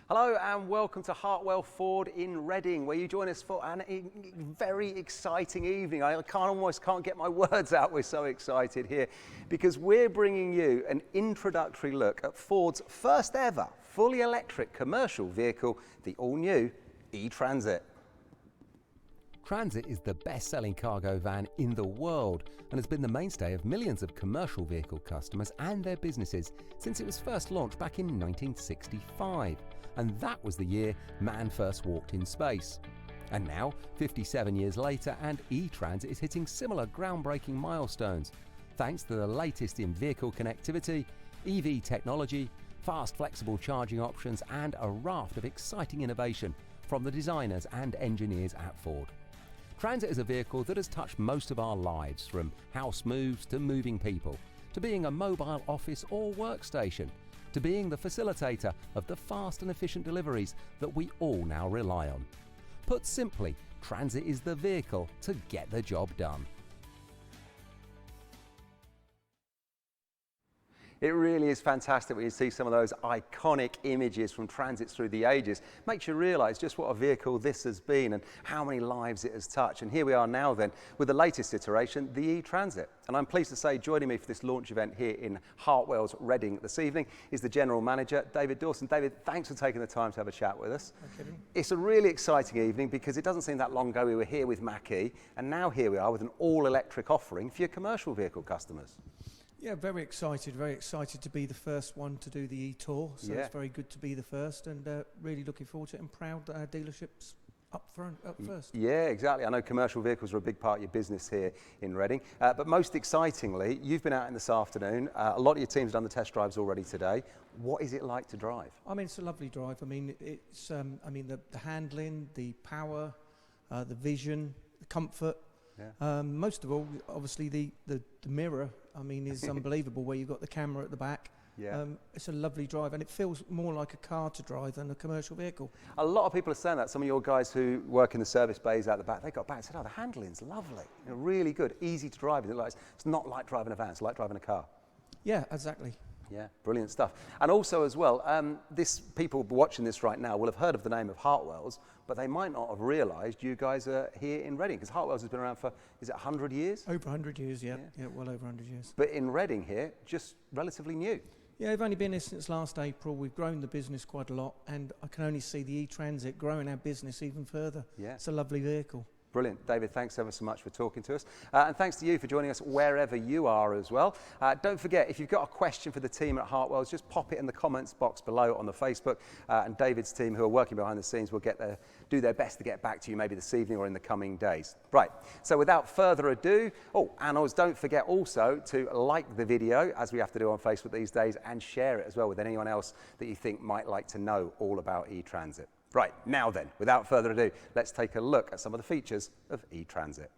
Hello and welcome to Hartwell Ford in Reading, where you join us for a very exciting evening. I almost can't get my words out, we're so excited here, because we're bringing you an introductory look at Ford's first ever fully electric commercial vehicle, the all-new e-Transit. Transit is the best-selling cargo van in the world and has been the mainstay of millions of commercial vehicle customers and their businesses since it was first launched back in 1965. And that was the year man first walked in space. And now, 57 years later, and e-Transit is hitting similar groundbreaking milestones, thanks to the latest in vehicle connectivity, EV technology, fast flexible charging options, and a raft of exciting innovation from the designers and engineers at Ford. Transit is a vehicle that has touched most of our lives, from house moves to moving people, to being a mobile office or workstation, to being the facilitator of the fast and efficient deliveries that we all now rely on. Put simply, Transit is the vehicle to get the job done. It really is fantastic when you see some of those iconic images from transits through the ages. Makes you realise just what a vehicle this has been and how many lives it has touched. And here we are now then with the latest iteration, the e-Transit. And I'm pleased to say joining me for this launch event here in Hartwell's Reading this evening is the General Manager, David Dawson. David, thanks for taking the time to have a chat with us. Okay. It's a really exciting evening because it doesn't seem that long ago we were here with Mackie, and now here we are with an all-electric offering for your commercial vehicle customers. Yeah, very excited to be the first one to do the e-Tour, so Yeah. it's very good to be the first, and really looking forward to it, and proud that our dealership's up first. Yeah, exactly. I know commercial vehicles are a big part of your business here in Reading, but most excitingly, you've been out in this afternoon. A lot of your team's done the test drives already today. What is it like to drive? I mean, it's a lovely drive. I mean, it's the handling, the power, the vision, the comfort. Yeah. Most of all, obviously, the mirror, I mean, is unbelievable, where you've got the camera at the back. Yeah. It's a lovely drive, and it feels more like a car to drive than a commercial vehicle. A lot of people are saying that. Some of your guys who work in the service bays out the back, they got back and said, oh, the handling's lovely. You know, really good, easy to drive. It's not like driving a van, it's like driving a car. Yeah, exactly. Yeah, brilliant stuff. And also as well, people watching this right now will have heard of the name of Hartwell's, but they might not have realised you guys are here in Reading, because Hartwell's has been around for, is it 100 years? Over 100 years, yeah, well over 100 years. But in Reading here, just relatively new. Yeah, we've only been here since last April. We've grown the business quite a lot, and I can only see the e-Transit growing our business even further. Yeah. It's a lovely vehicle. Brilliant. David, thanks ever so much for talking to us. And thanks to you for joining us wherever you are as well. Don't forget, if you've got a question for the team at Hartwell's, just pop it in the comments box below on the Facebook. And David's team, who are working behind the scenes, will do their best to get back to you maybe this evening or in the coming days. Right, so without further ado, don't forget also to like the video, as we have to do on Facebook these days, and share it as well with anyone else that you think might like to know all about e-Transit. Right, now then, without further ado, let's take a look at some of the features of e-Transit.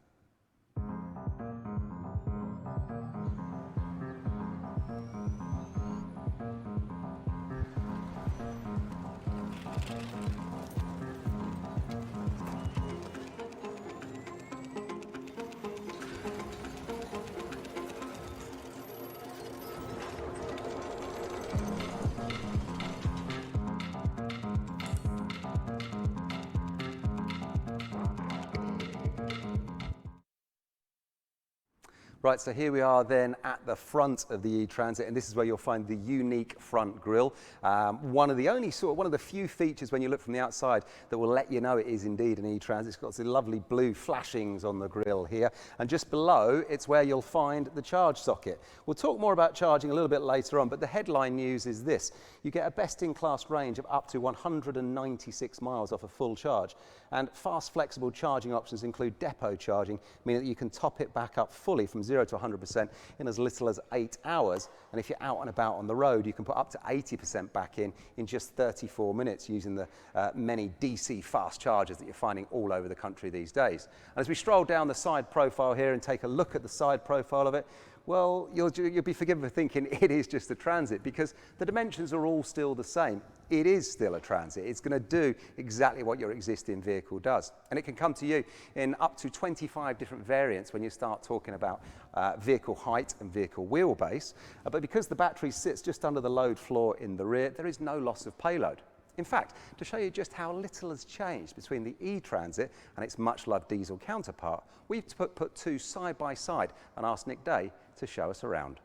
Right, so here we are then at the front of the e-Transit, and this is where you'll find the unique front grille. One of the few features when you look from the outside that will let you know it is indeed an e-Transit. It's got some lovely blue flashings on the grille here, and just below it's where you'll find the charge socket. We'll talk more about charging a little bit later on, but the headline news is this: you get a best-in-class range of up to 196 miles off a full charge, and fast, flexible charging options include depot charging, meaning that you can top it back up fully from 0 to 100% in as little as 8 hours. And if you're out and about on the road, you can put up to 80% back in just 34 minutes using the many DC fast chargers that you're finding all over the country these days. And as we stroll down the side profile here and take a look at the side profile of it, well, you'll be forgiven for thinking it is just a Transit, because the dimensions are all still the same. It is still a Transit. It's going to do exactly what your existing vehicle does. And it can come to you in up to 25 different variants when you start talking about vehicle height and vehicle wheelbase. But because the battery sits just under the load floor in the rear, there is no loss of payload. In fact, to show you just how little has changed between the e-Transit and its much-loved diesel counterpart, we've put two side by side and asked Nick Day to show us around.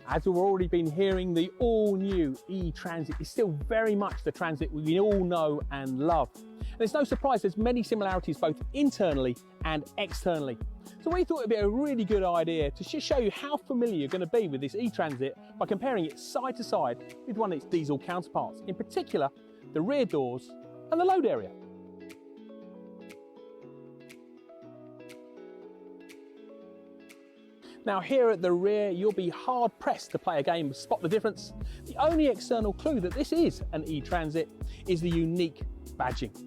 As we've already been hearing, the all-new e-Transit is still very much the Transit we all know and love. And it's no surprise there's many similarities both internally and externally. So we thought it'd be a really good idea to just show you how familiar you're going to be with this e-Transit by comparing it side to side with one of its diesel counterparts, in particular the rear doors and the load area. Now here at the rear, you'll be hard pressed to play a game of spot the difference. The only external clue that this is an e-Transit is the unique badging.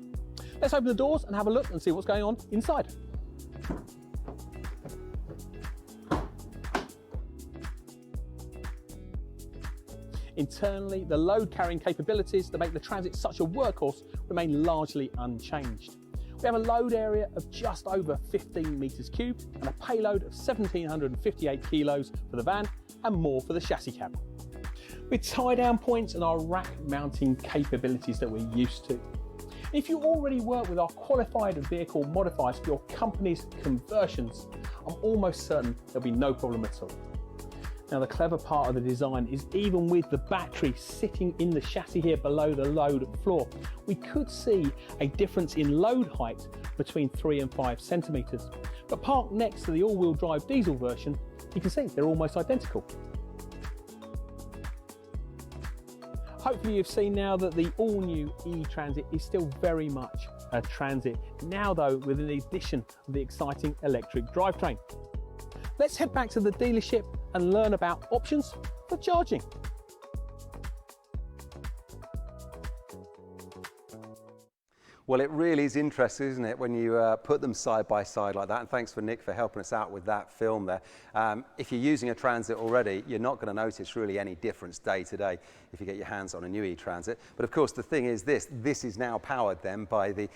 Let's open the doors and have a look and see what's going on inside. Internally, the load carrying capabilities that make the Transit such a workhorse remain largely unchanged. We have a load area of just over 15 metres cubed and a payload of 1,758 kilos for the van and more for the chassis cab. With tie-down points and our rack mounting capabilities that we're used to. If you already work with our qualified vehicle modifiers for your company's conversions, I'm almost certain there'll be no problem at all. Now the clever part of the design is even with the battery sitting in the chassis here below the load floor, we could see a difference in load height between 3 and 5 centimetres. But parked next to the all-wheel drive diesel version, you can see they're almost identical. Hopefully you've seen now that the all-new e-Transit is still very much a Transit, now though with the addition of the exciting electric drivetrain. Let's head back to the dealership and learn about options for charging. Well, it really is interesting, isn't it, when you put them side by side like that, and thanks for Nick for helping us out with that film there. If you're using a Transit already, you're not going to notice really any difference day to day if you get your hands on a new e-Transit. But of course the thing is this is now powered then by the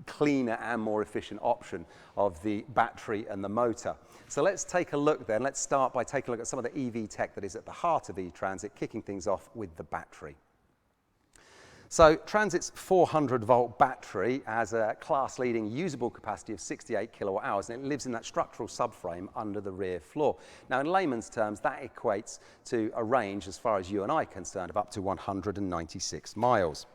cleaner and more efficient option of the battery and the motor. So let's take a look then. Let's start by taking a look at some of the EV tech that is at the heart of e-Transit, kicking things off with the battery. So Transit's 400-volt battery has a class-leading usable capacity of 68 kilowatt hours, and it lives in that structural subframe under the rear floor. Now, in layman's terms, that equates to a range, as far as you and I are concerned, of up to 196 miles.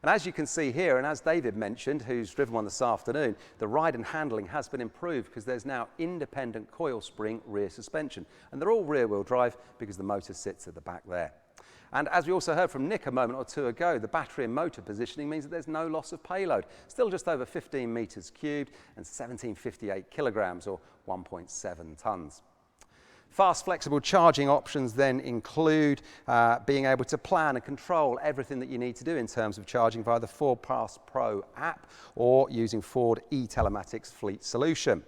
And as you can see here, and as David mentioned, who's driven one this afternoon, the ride and handling has been improved because there's now independent coil spring rear suspension. And they're all rear-wheel drive because the motor sits at the back there. And as we also heard from Nick a moment or two ago, the battery and motor positioning means that there's no loss of payload. Still just over 15 metres cubed and 1,758 kilograms or 1.7 tonnes. Fast, flexible charging options then include being able to plan and control everything that you need to do in terms of charging via the Ford Pass Pro app or using Ford eTelematics Fleet Solution.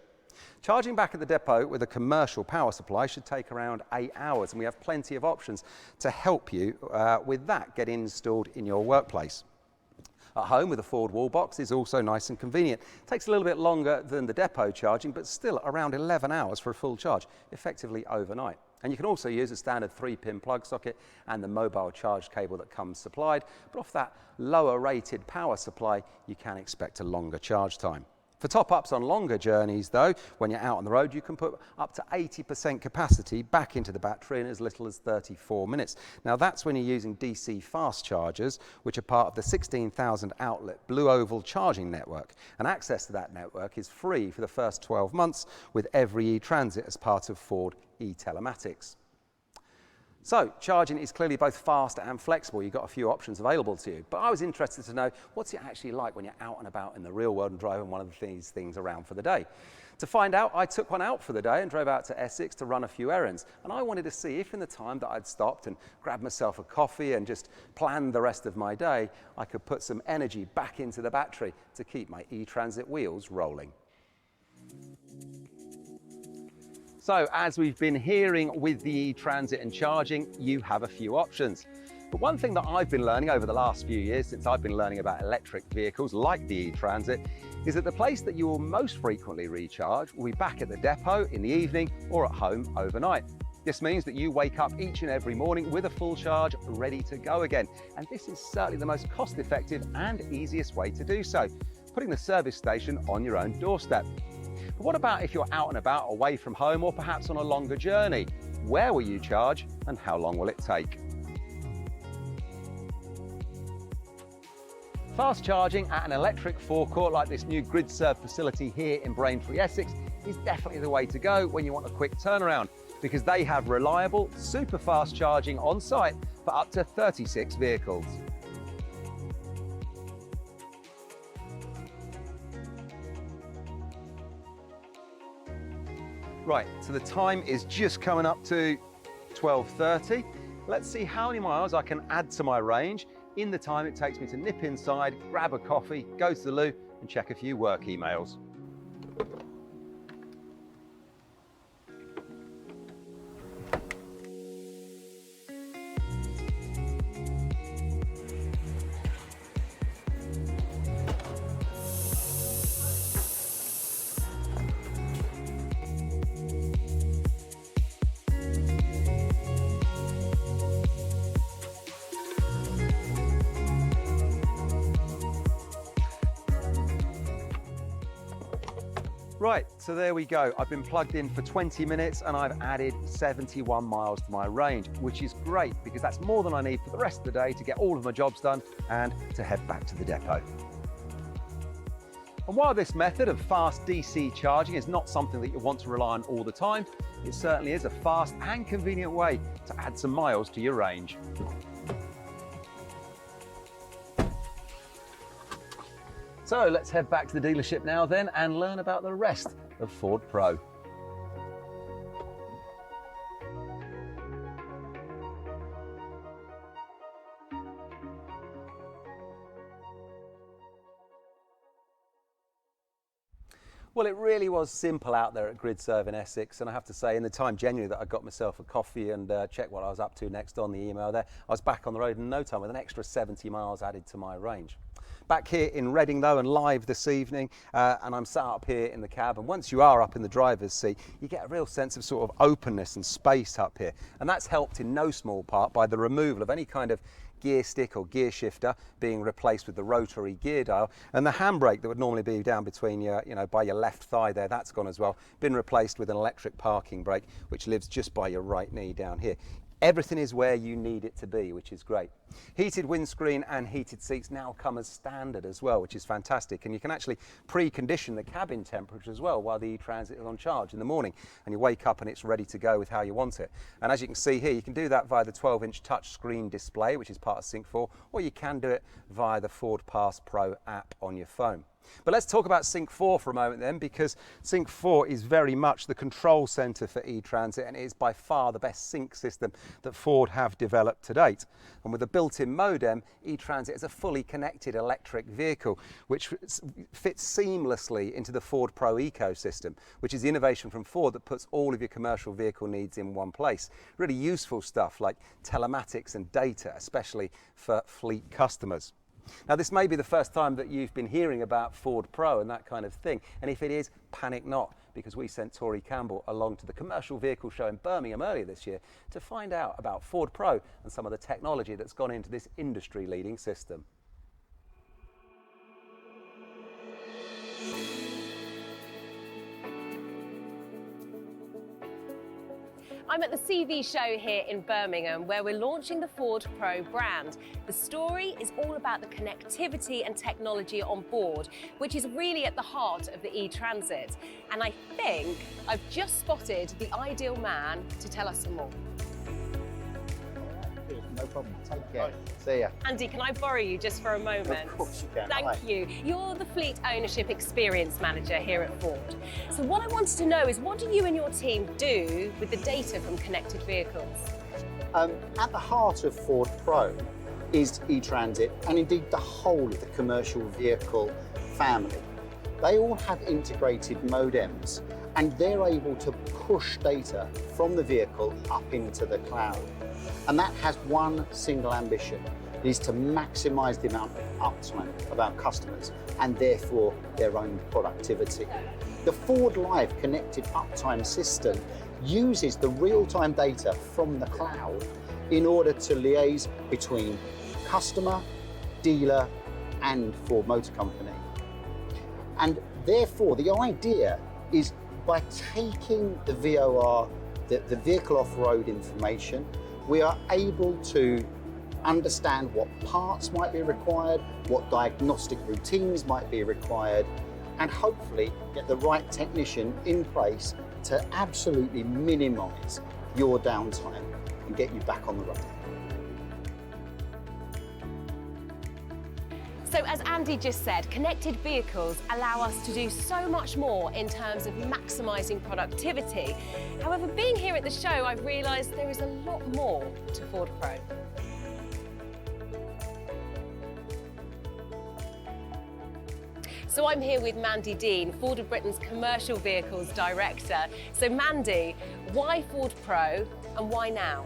Charging back at the depot with a commercial power supply should take around 8 hours, and we have plenty of options to help you with that get installed in your workplace. At home with a Ford wall box is also nice and convenient. Takes a little bit longer than the depot charging, but still around 11 hours for a full charge, effectively overnight. And you can also use a standard 3-pin plug socket and the mobile charge cable that comes supplied, but off that lower rated power supply, you can expect a longer charge time. For top-ups on longer journeys though, when you're out on the road, you can put up to 80% capacity back into the battery in as little as 34 minutes. Now that's when you're using DC fast chargers, which are part of the 16,000 outlet Blue Oval charging network. And access to that network is free for the first 12 months with every e-Transit as part of Ford e-Telematics. So, charging is clearly both fast and flexible. You've got a few options available to you. But I was interested to know, what's it actually like when you're out and about in the real world and driving one of these things around for the day? To find out, I took one out for the day and drove out to Essex to run a few errands. And I wanted to see if in the time that I'd stopped and grabbed myself a coffee and just planned the rest of my day, I could put some energy back into the battery to keep my e-Transit wheels rolling. So, as we've been hearing with the e-Transit and charging, you have a few options. But one thing that I've been learning over the last few years, since I've been learning about electric vehicles like the e-Transit, is that the place that you will most frequently recharge will be back at the depot in the evening or at home overnight. This means that you wake up each and every morning with a full charge ready to go again. And this is certainly the most cost-effective and easiest way to do so, putting the service station on your own doorstep. But what about if you're out and about away from home or perhaps on a longer journey? Where will you charge and how long will it take? Fast charging at an electric forecourt like this new GridServe facility here in Braintree, Essex is definitely the way to go when you want a quick turnaround, because they have reliable, super fast charging on site for up to 36 vehicles. Right, so the time is just coming up to 12:30. Let's see how many miles I can add to my range in the time it takes me to nip inside, grab a coffee, go to the loo and check a few work emails. Right, so there we go. I've been plugged in for 20 minutes and I've added 71 miles to my range, which is great because that's more than I need for the rest of the day to get all of my jobs done and to head back to the depot. And while this method of fast DC charging is not something that you want to rely on all the time, it certainly is a fast and convenient way to add some miles to your range. So let's head back to the dealership now then and learn about the rest of Ford Pro. Well, it really was simple out there at GridServe in Essex, and I have to say, in the time genuinely that I got myself a coffee and checked what I was up to next on the email there, I was back on the road in no time with an extra 70 miles added to my range. Back here in Reading though, and live this evening, and I'm sat up here in the cab, and once you are up in the driver's seat, you get a real sense of sort of openness and space up here, and that's helped in no small part by the removal of any kind of gear stick or gear shifter being replaced with the rotary gear dial, and the handbrake that would normally be down between your, by your left thigh there, that's gone as well, been replaced with an electric parking brake which lives just by your right knee down here. Everything is where you need it to be, which is great. Heated windscreen and heated seats now come as standard as well, which is fantastic. And you can actually pre-condition the cabin temperature as well while the e-Transit is on charge in the morning. And you wake up and it's ready to go with how you want it. And as you can see here, you can do that via the 12-inch touchscreen display, which is part of Sync 4, or you can do it via the Ford Pass Pro app on your phone. But let's talk about Sync 4 for a moment then, because Sync 4 is very much the control centre for e-Transit, and it is by far the best sync system that Ford have developed to date. And with a built-in modem, e-Transit is a fully connected electric vehicle which fits seamlessly into the Ford Pro ecosystem, which is the innovation from Ford that puts all of your commercial vehicle needs in one place. Really useful stuff like telematics and data, especially for fleet customers. Now, this may be the first time that you've been hearing about Ford Pro and that kind of thing, and if it is, panic not, because we sent Tori Campbell along to the Commercial Vehicle Show in Birmingham earlier this year to find out about Ford Pro and some of the technology that's gone into this industry-leading system. I'm at the CV show here in Birmingham where we're launching the Ford Pro brand. The story is all about the connectivity and technology on board, which is really at the heart of the e-Transit. And I think I've just spotted the ideal man to tell us some more. No problem. Take care. See ya. Andy, can I borrow you just for a moment? Of course you can. Thank you. You're the Fleet Ownership Experience Manager here at Ford. So what I wanted to know is, what do you and your team do with the data from connected vehicles? At the heart of Ford Pro is e-Transit, and indeed the whole of the commercial vehicle family. They all have integrated modems, and they're able to push data from the vehicle up into the cloud. And that has one single ambition, is to maximise the amount of uptime of our customers and therefore their own productivity. The Ford Live connected uptime system uses the real-time data from the cloud in order to liaise between customer, dealer and Ford Motor Company. And therefore the idea is, by taking the VOR, the vehicle off-road information, we are able to understand what parts might be required, what diagnostic routines might be required, and hopefully get the right technician in place to absolutely minimise your downtime and get you back on the road. So as Andy just said, connected vehicles allow us to do so much more in terms of maximising productivity. However, being here at the show, I've realised there is a lot more to Ford Pro. So I'm here with Mandy Dean, Ford of Britain's Commercial Vehicles Director. So Mandy, why Ford Pro and why now?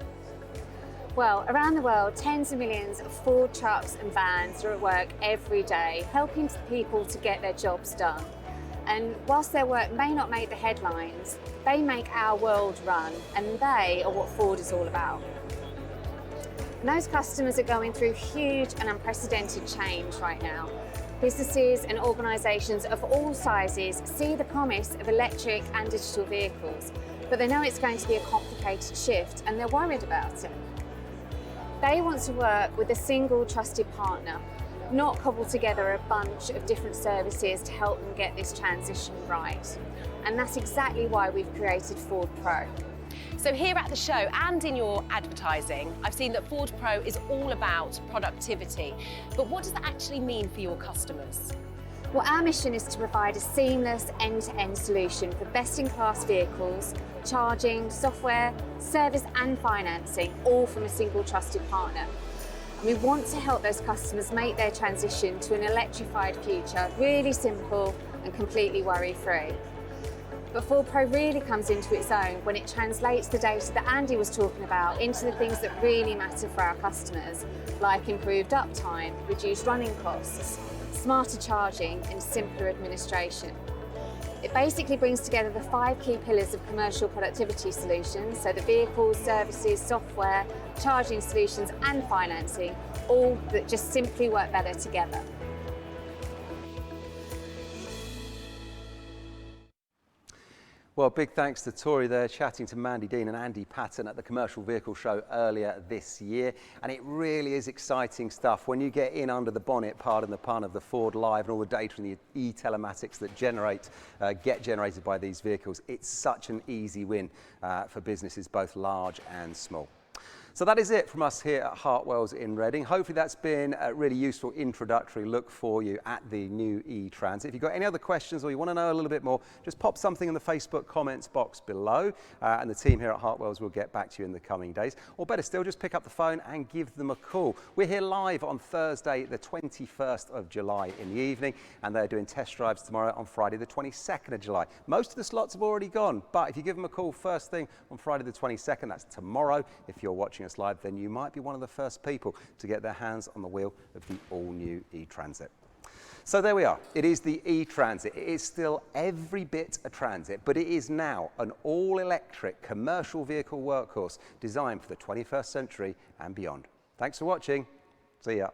Well, around the world, tens of millions of Ford trucks and vans are at work every day, helping people to get their jobs done. And whilst their work may not make the headlines, they make our world run, and they are what Ford is all about. And those customers are going through huge and unprecedented change right now. Businesses and organisations of all sizes see the promise of electric and digital vehicles, but they know it's going to be a complicated shift and they're worried about it. They want to work with a single trusted partner, not cobble together a bunch of different services to help them get this transition right. And that's exactly why we've created Ford Pro. So here at the show and in your advertising, I've seen that Ford Pro is all about productivity. But what does that actually mean for your customers? Well, our mission is to provide a seamless end-to-end solution for best-in-class vehicles, charging, software, service and financing, all from a single trusted partner. And we want to help those customers make their transition to an electrified future really simple and completely worry-free. But Ford Pro really comes into its own when it translates the data that Andy was talking about into the things that really matter for our customers, like improved uptime, reduced running costs, smarter charging and simpler administration. It basically brings together the 5 key pillars of commercial productivity solutions, so the vehicles, services, software, charging solutions and financing, all that just simply work better together. Well, big thanks to Tori there, chatting to Mandy Dean and Andy Patton at the Commercial Vehicle Show earlier this year. And it really is exciting stuff when you get in under the bonnet, pardon the pun, of the Ford Live and all the data and the e-telematics that get generated by these vehicles. It's such an easy win for businesses both large and small. So that is it from us here at Hartwell's in Reading. Hopefully that's been a really useful introductory look for you at the new e-Transit. If you've got any other questions or you want to know a little bit more, just pop something in the Facebook comments box below and the team here at Hartwell's will get back to you in the coming days. Or better still, just pick up the phone and give them a call. We're here live on Thursday, the 21st of July in the evening, and they're doing test drives tomorrow on Friday, the 22nd of July. Most of the slots have already gone, but if you give them a call first thing on Friday the 22nd, that's tomorrow, if you're watching us live, then you might be one of the first people to get their hands on the wheel of the all-new e-Transit. So there we are. It is the e-Transit. It is still every bit a transit, but it is now an all-electric commercial vehicle workhorse designed for the 21st century and beyond. Thanks for watching. See ya.